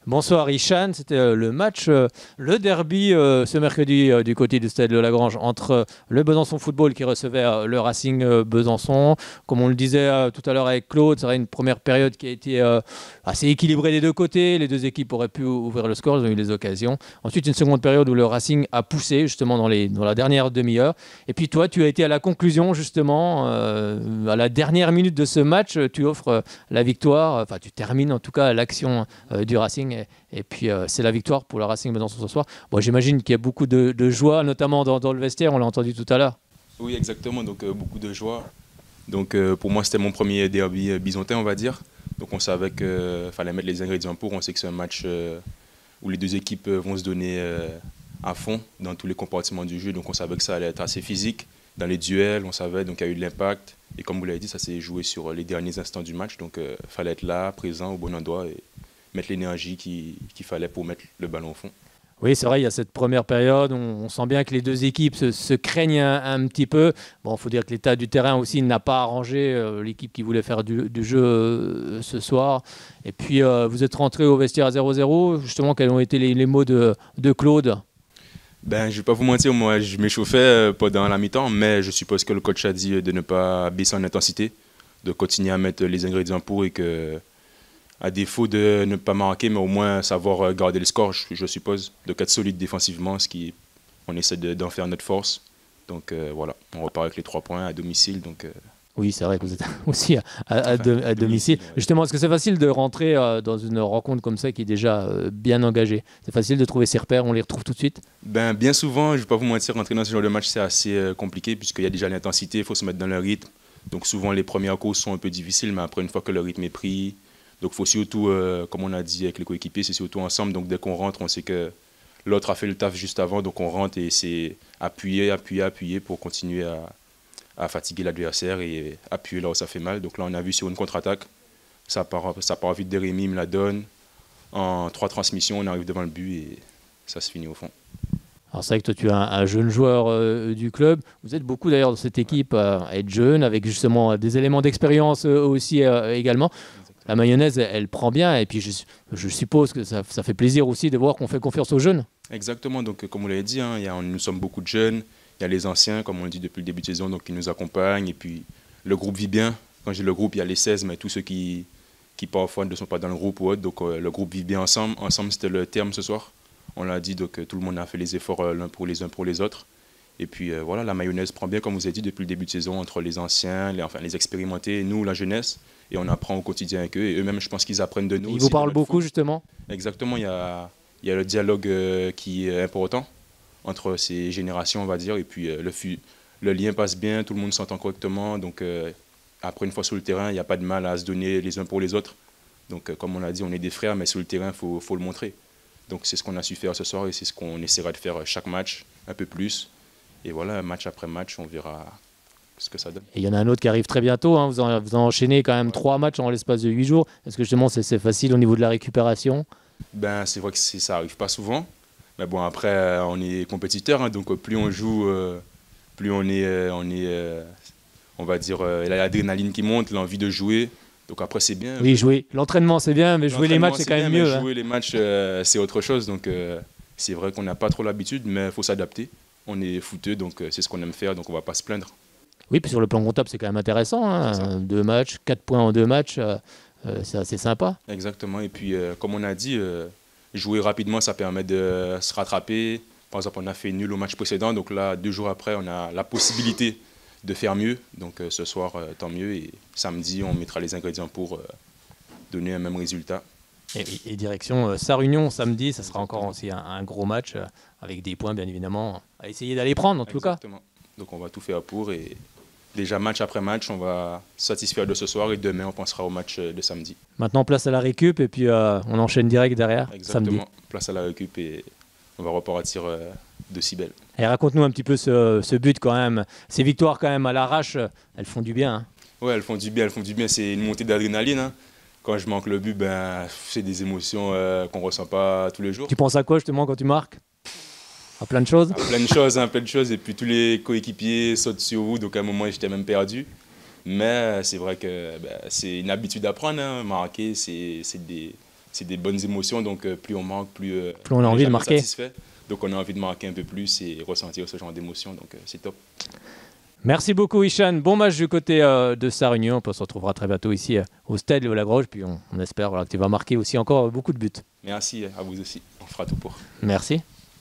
Bonsoir Ishan, c'était le match, le derby ce mercredi du côté du stade de Lagrange entre le Besançon Football qui recevait le Racing Besançon. Comme on le disait tout à l'heure avec Claude, c'est vrai une première période qui a été assez équilibrée des deux côtés. Les deux équipes auraient pu ouvrir le score, ils ont eu les occasions. Ensuite une seconde période où le Racing a poussé justement dans la dernière demi-heure. Et puis toi, tu as été à la conclusion justement, à la dernière minute de ce match, tu offres la victoire, enfin tu termines en tout cas l'action du Racing. Et puis c'est la victoire pour le Racing Besançon ce soir. Bon, j'imagine qu'il y a beaucoup de joie, notamment dans le vestiaire, on l'a entendu tout à l'heure. Oui, exactement. Donc beaucoup de joie. Donc pour moi, c'était mon premier derby bisontin, on va dire. Donc on savait qu'il fallait mettre les ingrédients pour. On sait que c'est un match où les deux équipes vont se donner à fond dans tous les compartiments du jeu. Donc on savait que ça allait être assez physique. Dans les duels, on savait, donc il y a eu de l'impact. Et comme vous l'avez dit, ça s'est joué sur les derniers instants du match. Donc il fallait être là, présent, au bon endroit et mettre l'énergie qu'il fallait pour mettre le ballon au fond. Oui, c'est vrai, il y a cette première période, on sent bien que les deux équipes se craignent un petit peu. Bon, il faut dire que l'état du terrain aussi n'a pas arrangé l'équipe qui voulait faire du jeu ce soir. Et puis, vous êtes rentré au vestiaire à 0-0. Justement, quels ont été les mots de Claude? Ben, je ne vais pas vous mentir, moi je m'échauffais pendant la mi-temps, mais je suppose que le coach a dit de ne pas baisser en intensité, de continuer à mettre les ingrédients pour et que, à défaut de ne pas marquer, mais au moins savoir garder le score, je suppose, de être solide défensivement, on essaie d'en faire notre force. Donc voilà, on repart avec les 3 points à domicile. Donc, Oui, c'est vrai que vous êtes aussi à domicile. ouais. Justement, est-ce que c'est facile de rentrer dans une rencontre comme ça qui est déjà bien engagée? C'est facile de trouver ses repères, on les retrouve tout de suite? Ben, bien souvent, je ne vais pas vous mentir, rentrer dans ce genre de match, c'est assez compliqué puisqu'il y a déjà l'intensité, il faut se mettre dans le rythme. Donc souvent, les premières courses sont un peu difficiles, mais après, une fois que le rythme est pris, donc il faut surtout, comme on a dit avec les coéquipiers, c'est surtout ensemble. Donc dès qu'on rentre, on sait que l'autre a fait le taf juste avant, donc on rentre et c'est appuyer, appuyer, appuyer pour continuer à fatiguer l'adversaire et appuyer là où ça fait mal. Donc là, on a vu sur une contre-attaque, ça part vite de Rémi, il me la donne. En 3 transmissions, on arrive devant le but et ça se finit au fond. Alors c'est vrai que toi tu es un jeune joueur du club. Vous êtes beaucoup d'ailleurs dans cette équipe à être jeune, avec justement des éléments d'expérience aussi également. La mayonnaise, elle prend bien et puis je suppose que ça fait plaisir aussi de voir qu'on fait confiance aux jeunes. Exactement, donc comme vous l'avez dit, hein, nous sommes beaucoup de jeunes, il y a les anciens, comme on le dit depuis le début de saison, donc qui nous accompagnent, et puis le groupe vit bien. Quand j'ai le groupe, il y a les 16, mais tous ceux qui parfois ne sont pas dans le groupe ou autre, donc le groupe vit bien ensemble. Ensemble, c'était le terme ce soir, on l'a dit, donc tout le monde a fait les efforts l'un pour les uns pour les autres. Et puis voilà, la mayonnaise prend bien, comme vous avez dit, depuis le début de saison, entre les anciens, les expérimentés, nous, la jeunesse, et on apprend au quotidien avec eux, et eux-mêmes, je pense qu'ils apprennent de nous Ils aussi vous dans parlent notre beaucoup foot. justement. Exactement, il y a le dialogue qui est important entre ces générations, on va dire, et puis le lien passe bien, tout le monde s'entend correctement, donc après, une fois sur le terrain, il n'y a pas de mal à se donner les uns pour les autres. Donc comme on l'a dit, on est des frères, mais sur le terrain, faut le montrer. Donc c'est ce qu'on a su faire ce soir et c'est ce qu'on essaiera de faire chaque match, un peu plus. Et voilà, match après match, on verra ce que ça donne. Et il y en a un autre qui arrive très bientôt, hein. Vous en enchaînez quand même 3 matchs en l'espace de 8 jours. Est-ce que justement c'est facile au niveau de la récupération? Ben, c'est vrai que ça arrive pas souvent. Mais bon, après, on est compétiteur, hein, donc plus on joue, plus on va dire, l'adrénaline qui monte, l'envie de jouer. Donc après, c'est bien. Oui, jouer. L'entraînement c'est bien, mais jouer les matchs L'entraînement, c'est c'est quand bien, même mais mieux, hein. jouer les matchs, c'est autre chose. Donc c'est vrai qu'on n'a pas trop l'habitude, mais il faut s'adapter. On est footeux, donc c'est ce qu'on aime faire, donc on va pas se plaindre. Oui, puis sur le plan comptable c'est quand même intéressant, C'est ça. hein. 2 matchs, 4 points en 2 matchs, c'est assez sympa. Exactement. Et puis, comme on a dit, jouer rapidement, ça permet de se rattraper. Par exemple, on a fait nul au match précédent, donc là, 2 jours après, on a la possibilité de faire mieux. Donc ce soir, tant mieux. Et samedi, on mettra les ingrédients pour donner un même résultat. Et direction Sarre-Union samedi, ça sera encore Exactement. aussi un gros match avec des points bien évidemment à essayer d'aller prendre en tout cas. Exactement. Donc on va tout faire pour. Et déjà, match après match, on va se satisfaire de ce soir. Et demain, on pensera au match de samedi. Maintenant place à la récup et puis on enchaîne direct derrière samedi. Exactement. Place à la récup et on va repartir de si belle. Et raconte-nous un petit peu ce but quand même, ces victoires quand même à l'arrache, elles font du bien, hein. Ouais, elles font du bien, elles font du bien. C'est une montée d'adrénaline, hein. Quand je manque le but, ben, c'est des émotions qu'on ne ressent pas tous les jours. Tu penses à quoi justement quand tu marques? À plein de choses? À plein de choses, hein, plein de choses. Et puis tous les coéquipiers sautent sur vous, donc à un moment, j'étais même perdu. Mais c'est vrai que ben, c'est une habitude à prendre, hein. Marquer, c'est des bonnes émotions. Donc, plus on marque, plus on a envie de marquer. Satisfait. Donc, on a envie de marquer un peu plus et ressentir ce genre d'émotions. Donc, c'est top. Merci beaucoup, Hicham. Bon match du côté de Sarre-Union. On se retrouvera très bientôt ici au Stade Léo-Lagrange. Puis on espère que tu vas marquer aussi encore beaucoup de buts. Merci à vous aussi. On fera tout pour. Merci.